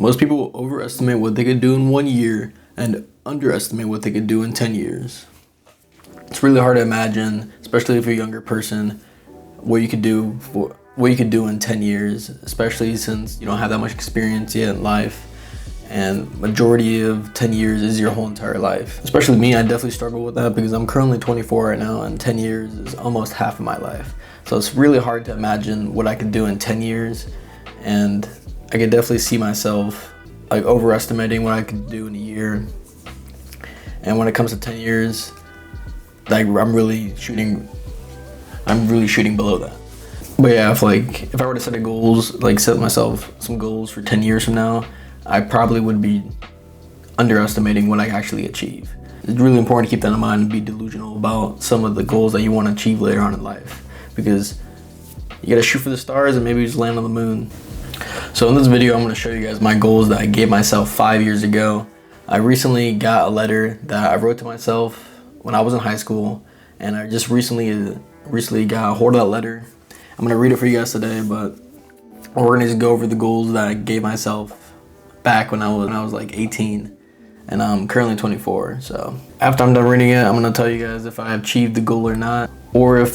Most people overestimate what they could do in 1 year and underestimate what they could do in 10 years. It's really hard to imagine, especially if you're a younger person, what you could do in 10 years, especially since you don't have that much experience yet in life. And majority of 10 years is your whole entire life. Especially me, I definitely struggle with that because I'm currently 24 right now, and 10 years is almost half of my life. So it's really hard to imagine what I could do in 10 years. And I could definitely see myself like overestimating what I could do in a year. And when it comes to 10 years, like I'm really shooting below that. But yeah, if I were to set myself some goals for 10 years from now, I probably would be underestimating what I actually achieve. It's really important to keep that in mind and be delusional about some of the goals that you want to achieve later on in life, because you gotta shoot for the stars and maybe just land on the moon. So in this video, I'm gonna show you guys my goals that I gave myself 5 years ago. I recently got a letter that I wrote to myself when I was in high school, and I just recently got a hold of that letter. I'm gonna read it for you guys today, but we're gonna just go over the goals that I gave myself back when I was like 18, and I'm currently 24. So after I'm done reading it, I'm gonna tell you guys if I achieved the goal or not, or if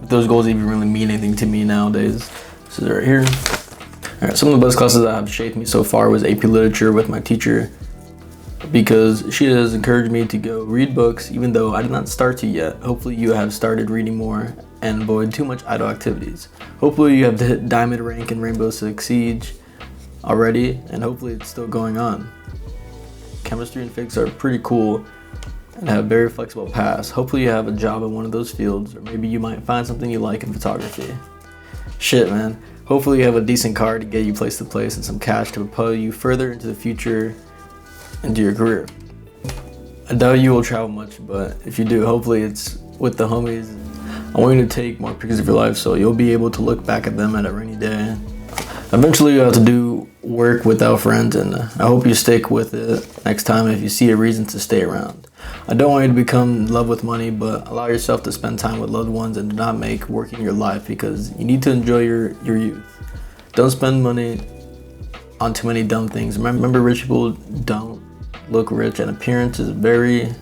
those goals even really mean anything to me nowadays. This is right here. All right, some of the best classes that have shaped me so far was AP Literature with my teacher, because she has encouraged me to go read books even though I did not start to yet. Hopefully you have started reading more and avoid too much idle activities. Hopefully you have hit diamond rank in Rainbow Six Siege already, and hopefully it's still going on. Chemistry and physics are pretty cool and have very flexible paths. Hopefully you have a job in one of those fields, or maybe you might find something you like in photography. Shit, man. Hopefully you have a decent car to get you place to place and some cash to propel you further into the future, into your career. I doubt you will travel much, but if you do, hopefully it's with the homies. I want you to take more pictures of your life so you'll be able to look back at them at a rainy day. Eventually you have to do work without friends, and I hope you stick with it next time if you see a reason to stay around. I don't want you to become in love with money, but allow yourself to spend time with loved ones and do not make working your life, because you need to enjoy your youth. Don't spend money on too many dumb things. Remember, rich people don't look rich, and appearance is a very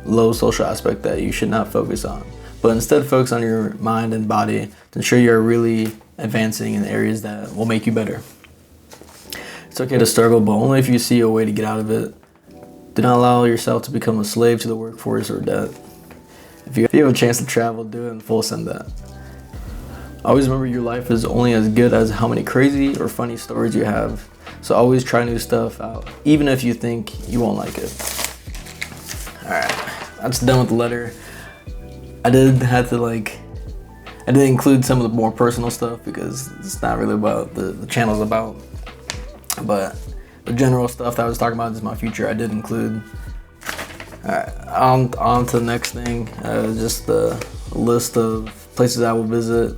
low social aspect that you should not focus on. But instead focus on your mind and body to ensure you're really advancing in areas that will make you better. It's okay to struggle, but only if you see a way to get out of it. Do not allow yourself to become a slave to the workforce or debt. If you have a chance to travel, do it in full send that. Always remember your life is only as good as how many crazy or funny stories you have. So always try new stuff out, even if you think you won't like it. Alright, that's done with the letter. I did include some of the more personal stuff because it's not really about the channel's about. But the general stuff that I was talking about is my future, I did include. Alright, on to the next thing. Just the list of places I will visit,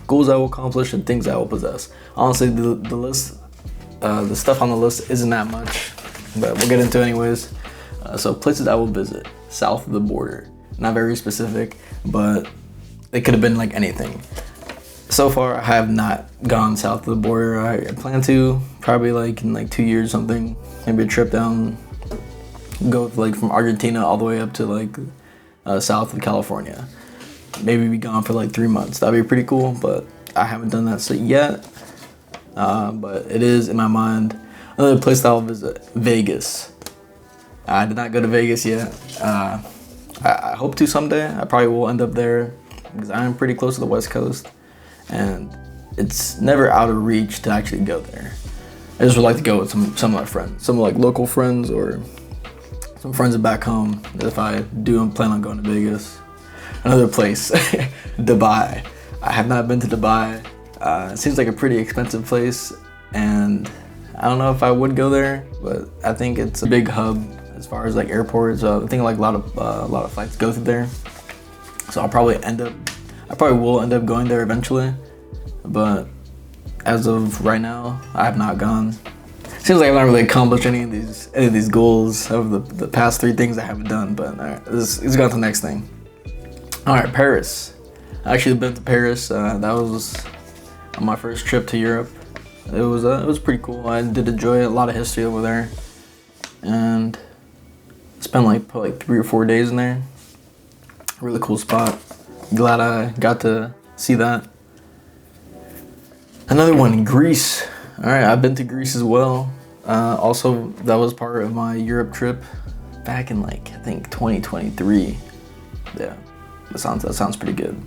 goals I will accomplish, and things I will possess. Honestly, the stuff on the list isn't that much, but we'll get into it anyways. So places I will visit south of the border. Not very specific, but it could have been like anything. So far, I have not gone south of the border. I plan to, probably like in 2 years or something. Maybe a trip down, go from Argentina all the way up to south of California. Maybe be gone for 3 months. That'd be pretty cool, but I haven't done that yet. But it is in my mind. Another place that I'll visit, Vegas. I did not go to Vegas yet. I hope to someday. I probably will end up there because I'm pretty close to the West Coast, and it's never out of reach to actually go there. I just would like to go with some of my friends, some local friends or some friends back home if I do plan on going to Vegas. Another place, Dubai. I have not been to Dubai. It seems like a pretty expensive place, and I don't know if I would go there, but I think it's a big hub as far as airports. I think a lot of flights go through there. So I probably will end up going there eventually, but as of right now, I have not gone. Seems like I've not really accomplished any of these goals of the past 3 things I haven't done. But all right, let's go on to the next thing. All right, Paris. I actually been to Paris. That was on my first trip to Europe. It was pretty cool. I did enjoy it. A lot of history over there, and spent like 3 or 4 days in there. Really cool spot. Glad I got to see that. Another one, Greece. All right, I've been to Greece as well. Also, that was part of my Europe trip back in I think 2023. Yeah, that sounds pretty good.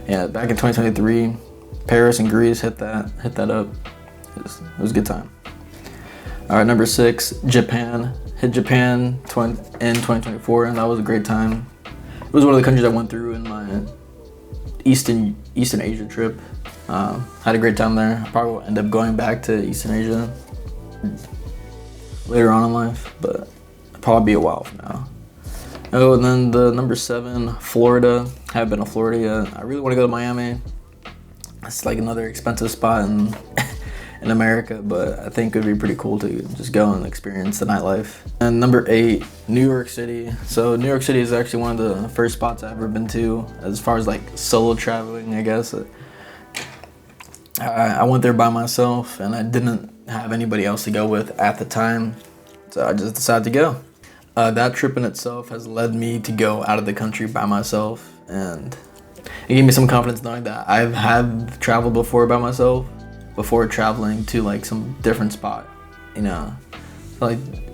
Yeah, back in 2023, Paris and Greece hit that up. It was a good time. All right, number 6, Japan. Hit Japan in 2024, and that was a great time. It was one of the countries I went through in my Eastern Asia trip. Had a great time there. I probably will end up going back to Eastern Asia later on in life, but it'll probably be a while from now. Oh, and then the number 7, Florida. Haven't been to Florida yet. I really want to go to Miami. It's like another expensive spot in America, but I think it would be pretty cool to just go and experience the nightlife. And number 8, New York City. So New York City is actually one of the first spots I've ever been to as far as solo traveling, I guess. I went there by myself, and I didn't have anybody else to go with at the time, so I just decided to go. That trip in itself has led me to go out of the country by myself, and it gave me some confidence knowing that I have traveled before by myself, before traveling to some different spot,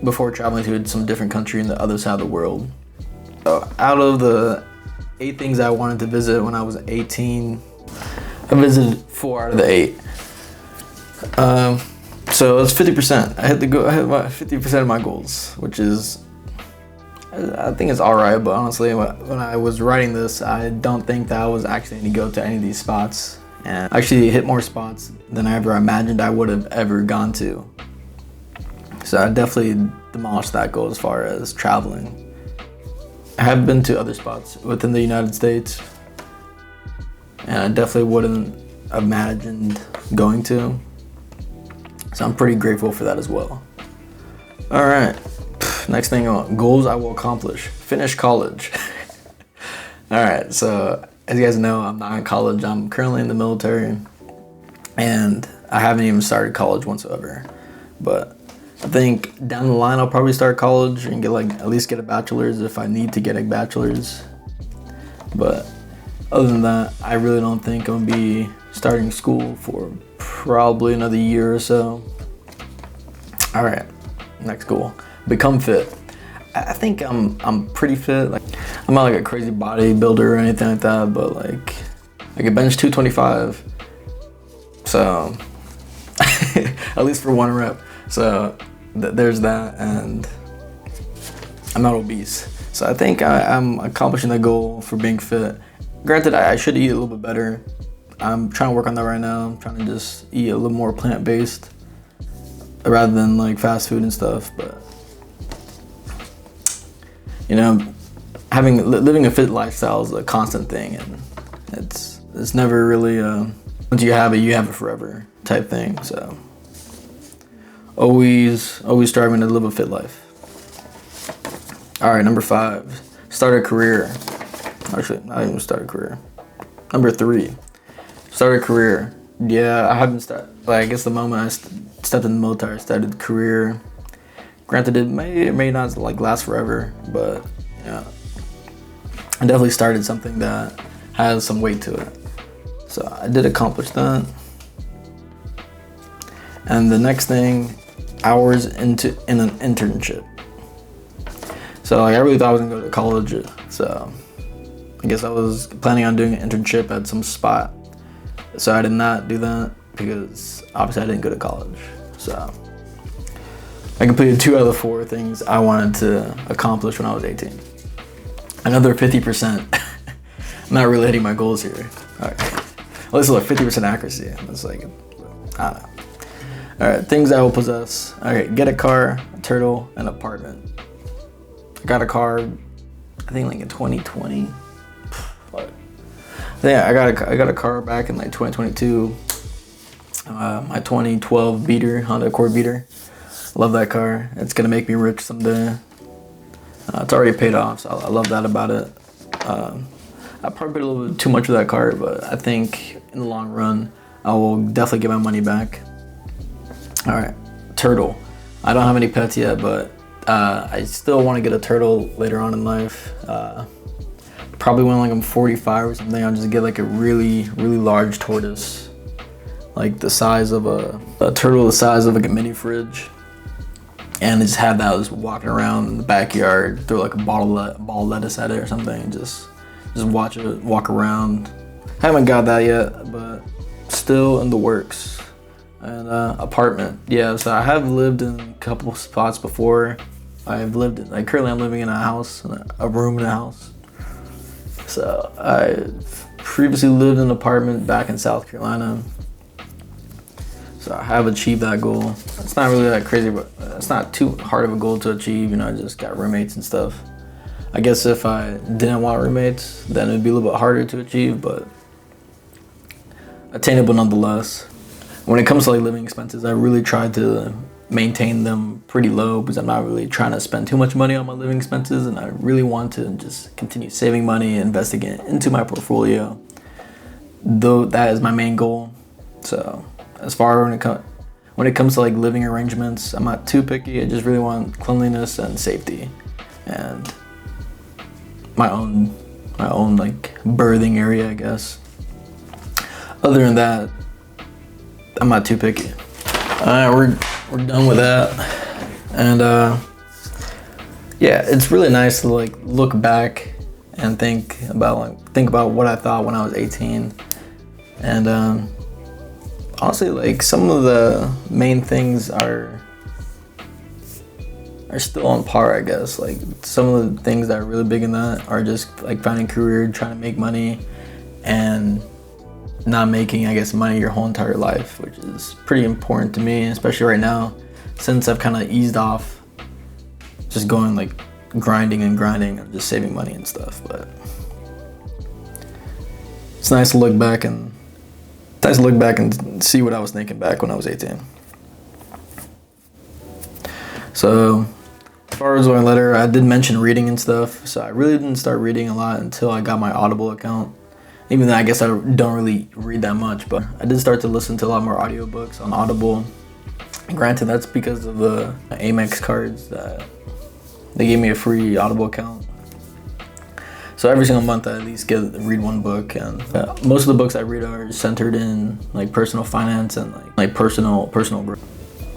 before traveling to some different country in the other side of the world. So out of the 8 things I wanted to visit when I was 18, I visited 4 out of the 8. So it's 50%. I hit 50% of my goals, which is, I think it's alright, but honestly, when I was writing this, I don't think that I was actually going to go to any of these spots. And I actually hit more spots than I ever imagined I would have ever gone to. So I definitely demolished that goal as far as traveling. I have been to other spots within the United States, and I definitely wouldn't have imagined going to. So I'm pretty grateful for that as well. All right, next thing on goals I will accomplish. Finish college. All right, so as you guys know, I'm not in college. I'm currently in the military, and I haven't even started college whatsoever. But I think down the line, I'll probably start college and get at least get a bachelor's if I need to get a bachelor's. But other than that, I really don't think I'm gonna be starting school for probably another year or so. All right, next goal: become fit. I think I'm pretty fit. I'm not a crazy bodybuilder or anything like that, but I can bench 225. So at least for 1 rep. So there's that, and I'm not obese. So I think I'm accomplishing the goal for being fit. Granted, I should eat a little bit better. I'm trying to work on that right now. I'm trying to just eat a little more plant-based rather than fast food and stuff, but living a fit lifestyle is a constant thing, and it's never really once you have it forever type thing. So always striving to live a fit life. All right, number 5, start a career. Actually, not even start a career. Number 3, start a career. Yeah, I haven't started. I guess the moment I stepped in the military, I started a career. Granted, it may not last forever, but I definitely started something that has some weight to it. So I did accomplish that. And the next thing, hours in an internship. So I really thought I was gonna go to college. So I guess I was planning on doing an internship at some spot. So I did not do that because obviously I didn't go to college. So I completed 2 out of the 4 things I wanted to accomplish when I was 18. Another 50%. I'm not really hitting my goals here. All right. Well, this is 50% accuracy. That's I don't know. All right, things I will possess. All right, get a car, a turtle, an apartment. I got a car, I think in 2020. Yeah, I got a car back in 2022. My 2012 beater, Honda Accord beater. Love that car. It's gonna make me rich someday. It's already paid off, so I love that about it. I probably paid a little bit too much for that car, but I think in the long run, I will definitely get my money back. All right, turtle. I don't have any pets yet, but I still want to get a turtle later on in life. Probably when like I'm 45 or something, I'll just get like a really large tortoise, like the size of a turtle, the size of like a mini fridge, and just have that just walking around in the backyard, throw like a ball of lettuce at it or something, and just watch it walk around. Haven't got that yet, but still in the works. And apartment, yeah. So I have lived in a couple spots before. Currently I'm living in a house, a room in a house. So I previously lived in an apartment back in South Carolina. So I have achieved that goal. It's not really that crazy, but it's not too hard of a goal to achieve. You know, I just got roommates and stuff. I guess if I didn't want roommates, then it'd be a little bit harder to achieve, but attainable nonetheless. When it comes to like living expenses, I really try to maintain them pretty low because I'm not really trying to spend too much money on my living expenses, and I really want to just continue saving money and investing it into my portfolio, though that is my main goal. So as far when it comes to like living arrangements, I'm not too picky. I just really want cleanliness and safety and my own like birthing area, I guess. Other than that, I'm not too picky. We're done with that, and yeah, it's really nice to like look back and think about what I thought when I was 18, and honestly, like some of the main things are still on par, I guess. Like some of the things that are really big in that are just like finding a career, trying to make money, and not making, I guess, money your whole entire life, which is pretty important to me, especially right now, since I've kind of eased off just going like grinding and just saving money and stuff. But it's nice to look back and see what I was thinking back when I was 18. So as far as my letter, I did mention reading and stuff, so I really didn't start reading a lot until I got my Audible account. Even though I guess I don't really read that much, but I did start to listen to a lot more audiobooks on Audible. Granted, that's because of the Amex cards that they gave me a free Audible account. So every single month I at least read one book, and most of the books I read are centered in like personal finance and like personal growth.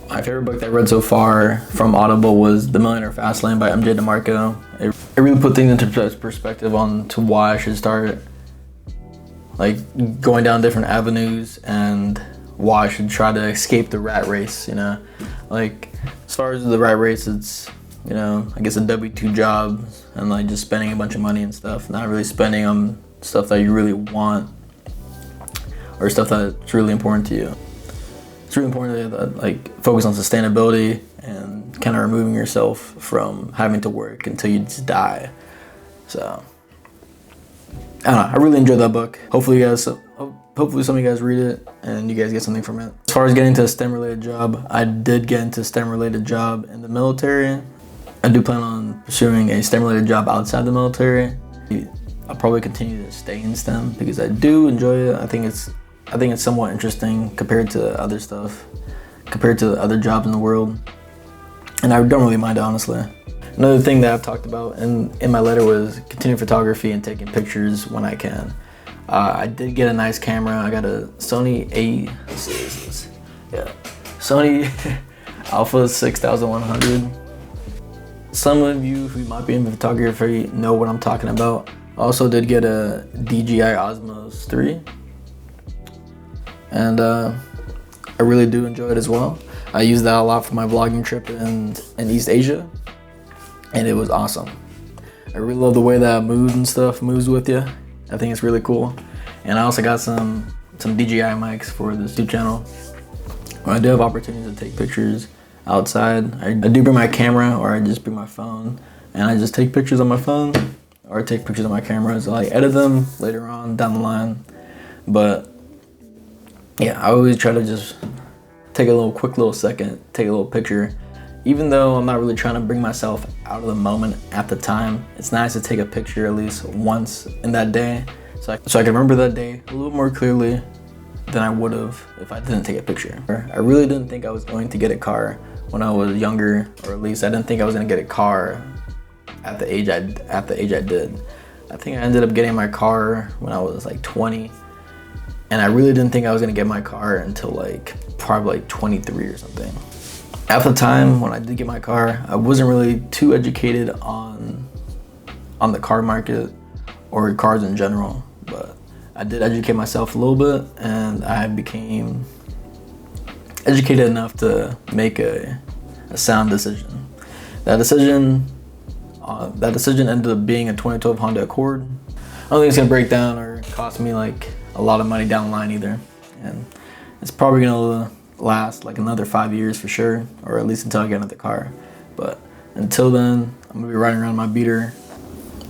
My favorite book that I read so far from Audible was The Millionaire Fastlane by MJ DeMarco. It really put things into perspective on to why I should start like going down different avenues and why I should try to escape the rat race, you know. Like as far as the rat race, it's, you know, I guess a W-2 job and like just spending a bunch of money and stuff, not really spending on stuff that you really want or stuff that's really important to you. It's really important to like focus on sustainability and kind of removing yourself from having to work until you just die. So I don't know, I really enjoyed that book. Hopefully some of you guys read it and you guys get something from it. As far as getting into a STEM related job, I did get into a STEM related job in the military. I do plan on pursuing a STEM related job outside the military. I'll probably continue to stay in STEM because I do enjoy it. I think it's somewhat interesting compared to other stuff, compared to other jobs in the world. And I don't really mind it, honestly. Another thing that I've talked about in my letter was continuing photography and taking pictures when I can. I did get a nice camera. I got a Sony Sony Alpha 6100. Some of you who might be in photography know what I'm talking about. I also did get a DJI Osmos 3. And I really do enjoy it as well. I used that a lot for my vlogging trip in East Asia, and it was awesome. I really love the way that moves with you. I think it's really cool. And I also got some DJI mics for this YouTube channel. When I do have opportunities to take pictures outside, I do bring my camera, or I just bring my phone, and I just take pictures on my phone, or I take pictures on my camera, so I edit them later on down the line. But yeah, I always try to just take a quick little second, take a little picture. Even though I'm not really trying to bring myself out of the moment at the time, it's nice to take a picture at least once in that day, so I can remember that day a little more clearly, than I would have if I didn't take a picture. I really didn't think I was going to get a car when I was younger, or at least I didn't think I was going to get a car at the age I did. I think I ended up getting my car when I was like 20, and I really didn't think I was going to get my car until like probably like 23 or something. At the time when I did get my car, I wasn't really too educated on the car market or cars in general, but I did educate myself a little bit, and I became educated enough to make a sound decision. That decision ended up being a 2012 Honda Accord. I don't think it's gonna break down or cost me like a lot of money down the line either, and it's probably gonna last like another 5 years for sure, or at least until I get another car. But until then, I'm gonna be riding around my beater.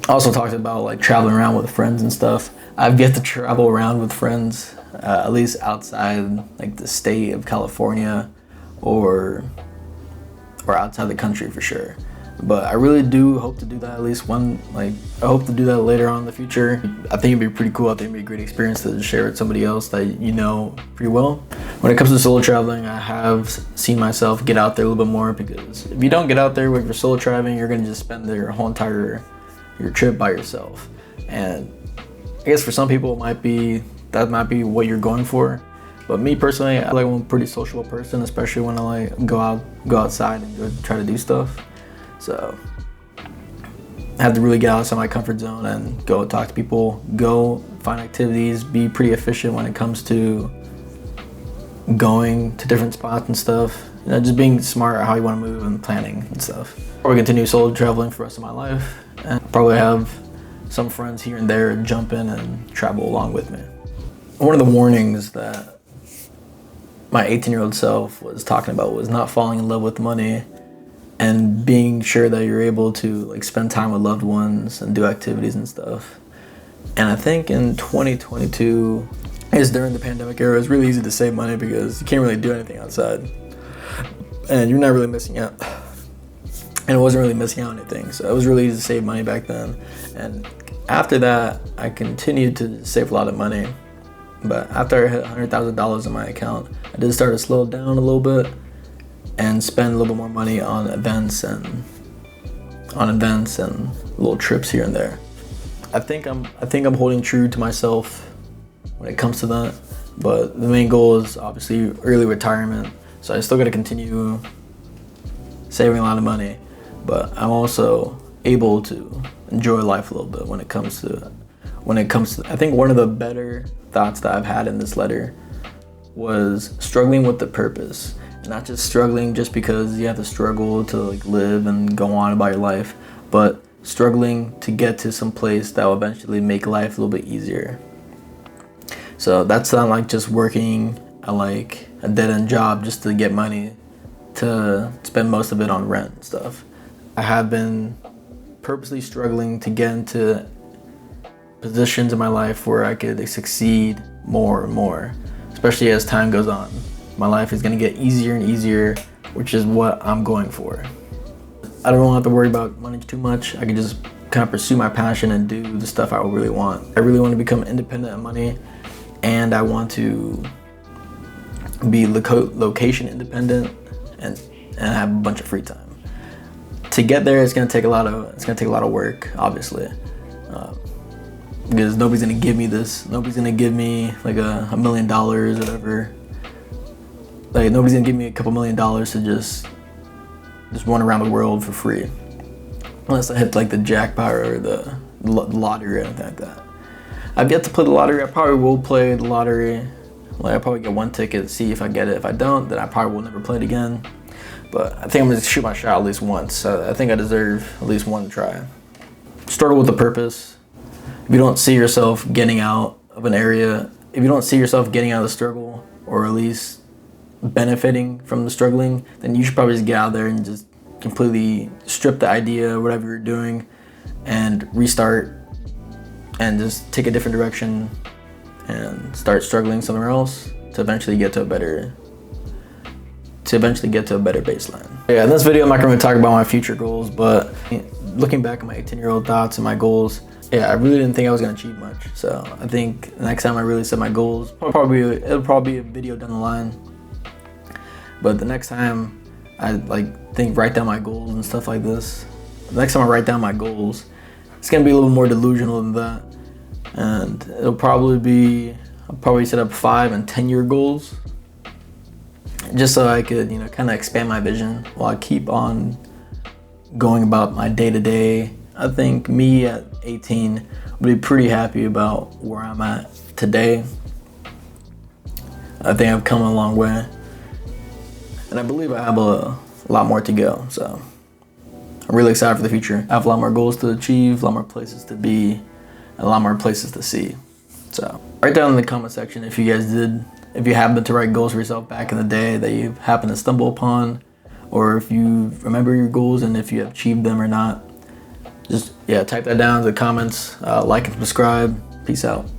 I also talked about like traveling around with friends and stuff. I've yet to travel around with friends, at least outside like the state of California or outside the country for sure. But I really do hope to do that at least one, like I hope to do that later on in the future. I think it'd be pretty cool. I think it'd be a great experience to share with somebody else that you know pretty well. When it comes to solo traveling, I have seen myself get out there a little bit more, because if you don't get out there with your solo traveling, you're gonna just spend your whole entire your trip by yourself. And I guess for some people that might be what you're going for. But me personally, I'm a pretty sociable person, especially when I like go outside and go try to do stuff. So I have to really get outside my comfort zone and go talk to people, go find activities, be pretty efficient when it comes to going to different spots and stuff. You know, just being smart at how you want to move and planning and stuff. Probably continue solo traveling for the rest of my life, and probably have some friends here and there jump in and travel along with me. One of the warnings that my 18-year-old self was talking about was not falling in love with money, and being sure that you're able to like spend time with loved ones and do activities and stuff. And I think in 2022, is during the pandemic era, it's really easy to save money because you can't really do anything outside, and you're not really missing out. And I wasn't really missing out on anything, so it was really easy to save money back then. And after that, I continued to save a lot of money. But after I hit $100,000 in my account, I did start to slow down a little bit and spend a little bit more money on events and little trips here and there. I think I'm holding true to myself when it comes to that. But the main goal is obviously early retirement, so I still got to continue saving a lot of money. But I'm also able to enjoy life a little bit when it comes to I think one of the better thoughts that I've had in this letter was struggling with the purpose. Not just struggling just because you have to struggle to like live and go on about your life, but struggling to get to some place that will eventually make life a little bit easier. So that's not like just working at like a dead-end job just to get money to spend most of it on rent and stuff. I have been purposely struggling to get into positions in my life where I could succeed more and more, especially as time goes on. My life is going to get easier and easier, which is what I'm going for. I don't have to worry about money too much. I can just kind of pursue my passion and do the stuff I really want. I really want to become independent of money, and I want to be location independent and have a bunch of free time. To get there, it's gonna take a lot of work, obviously, because nobody's gonna give me this. Nobody's gonna give me like $1 million or whatever. Like nobody's gonna give me a couple $1 million to just run around the world for free, unless I hit like the jackpot or the lottery or anything like that. I've yet to play the lottery. I probably will play the lottery. Like I'll probably get one ticket, see if I get it. If I don't, then I probably will never play it again. But I think I'm gonna shoot my shot at least once. I think I deserve at least one try. Start with a purpose. If you don't see yourself getting out of an area, if you don't see yourself getting out of the struggle, or at least benefiting from the struggling, then you should probably just get out there and just completely strip the idea of whatever you're doing and restart and just take a different direction and start struggling somewhere else to eventually get to a better baseline. Yeah, in this video I'm not going to talk about my future goals, but looking back at my 18-year-old thoughts and my goals, yeah, I really didn't think I was gonna achieve much. So I think the next time I really set my goals, it'll probably be a video down the line. But the next time I write down my goals and stuff like this, the next time I write down my goals, it's gonna be a little more delusional than that. And I'll probably set up 5 and 10-year goals, just so I could, kind of expand my vision while I keep on going about my day-to-day. I think me at 18 would be pretty happy about where I'm at today. I think I've come a long way, and I believe I have a lot more to go. So I'm really excited for the future. I have a lot more goals to achieve, a lot more places to be, and a lot more places to see. So write down in the comment section if you happened to write goals for yourself back in the day that you happened to stumble upon, or if you remember your goals and if you have achieved them or not. Just type that down in the comments. Like and subscribe. Peace out.